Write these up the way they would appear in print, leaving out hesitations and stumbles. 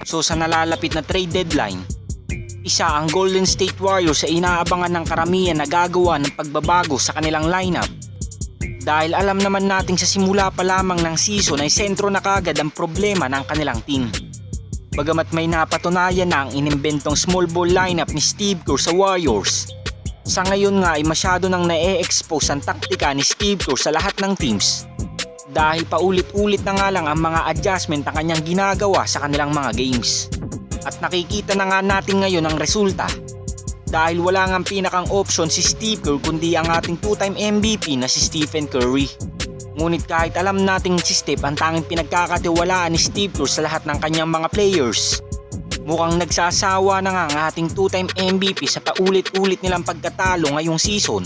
So sa nalalapit na trade deadline, isa ang Golden State Warriors sa inaabangan ng karamihan na gagawa ng pagbabago sa kanilang lineup. Dahil alam naman nating sa simula pa lamang ng season ay sentro na kagad ang problema ng kanilang team. Bagamat may napatunayan na ang inimbentong small ball lineup ni Steve Kerr sa Warriors, sa ngayon nga ay masyado nang na-e-expose ang taktika ni Steve Kerr sa lahat ng teams. Dahil paulit-ulit na nga lang ang mga adjustment na kanyang ginagawa sa kanilang mga games. At nakikita na nga natin ngayon ang resulta. Dahil wala ngang pinakang option si Steve Kerr kundi ang ating 2-time MVP na si Stephen Curry. Ngunit kahit alam nating si Steph ang tanging pinagkakatiwalaan ni Steve Kerr sa lahat ng kanyang mga players, mukhang nagsasawa na nga ang ating 2-time MVP sa paulit-ulit nilang pagkatalo ngayong season.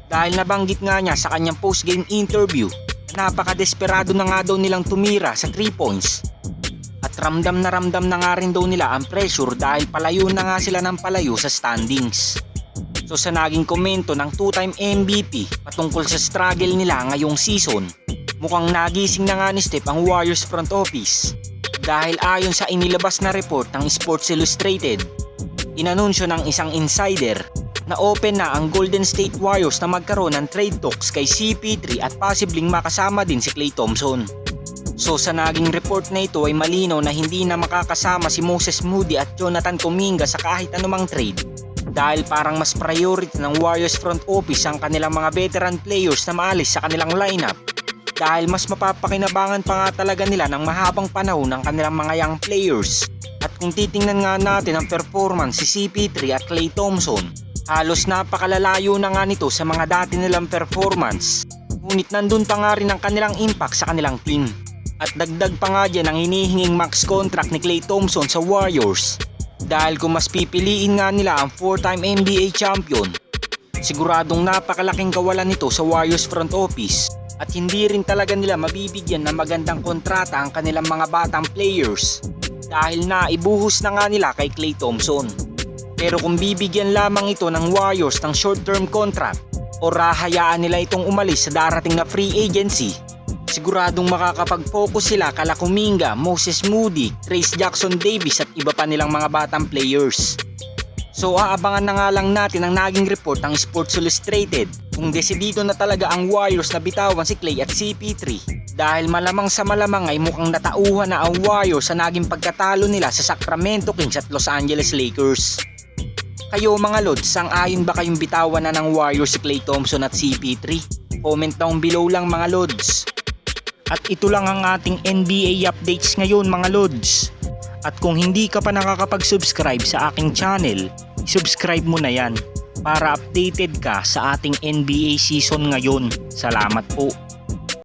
Dahil nabanggit nga niya sa kanyang post-game interview, napaka-desperado na nga daw nilang tumira sa 3 points. At ramdam na nga rin daw nila ang pressure dahil palayo na nga sila ng palayo sa standings. So sa naging komento ng 2-time MVP patungkol sa struggle nila ngayong season, mukhang nagising na nga ni Steph ang Warriors front office. Dahil ayon sa inilabas na report ng Sports Illustrated, inanunsyo ng isang insider na open na ang Golden State Warriors na magkaroon ng trade talks kay CP3 at posibleng makasama din si Klay Thompson. So sa naging report na ito ay malinaw na hindi na makakasama si Moses Moody at Jonathan Kuminga sa kahit anumang trade. Dahil parang mas priority ng Warriors front office ang kanilang mga veteran players na maalis sa kanilang lineup. Dahil mas mapapakinabangan pa nga talaga nila ng mahabang panahon ng kanilang mga young players. At kung titingnan nga natin ang performance si CP3 at Klay Thompson, halos napakalalayo na nga nito sa mga dati nilang performance. Ngunit nandun pa nga rin ang kanilang impact sa kanilang team. At dagdag pa nga dyan ang hinihinging max contract ni Klay Thompson sa Warriors. Dahil kung mas pipiliin nga nila ang 4-time NBA champion, siguradong napakalaking kawalan nito sa Warriors front office. At hindi rin talaga nila mabibigyan ng magandang kontrata ang kanilang mga batang players dahil naibuhos na nga nila kay Klay Thompson. Pero kung bibigyan lamang ito ng Warriors ng short-term contract o rahayaan nila itong umalis sa darating na free agency, siguradong makakapag-focus sila kala Kuminga, Moses Moody, Trayce Jackson-Davis at iba pa nilang mga batang players. So aabangan na nga lang natin ang naging report ng Sports Illustrated kung desidido na talaga ang Warriors na bitawan si Klay at CP3 dahil malamang sa malamang ay mukhang natauhan na ang Warriors sa naging pagkatalo nila sa Sacramento Kings at Los Angeles Lakers. Kayo mga Lods, sang-ayon ba kayong bitawan na ng Warriors si Klay Thompson at CP3? Comment down below lang mga Lods. At ito lang ang ating NBA updates ngayon mga Lods. At kung hindi ka pa nakakapag-subscribe sa aking channel, subscribe mo na yan para updated ka sa ating NBA season ngayon. Salamat po.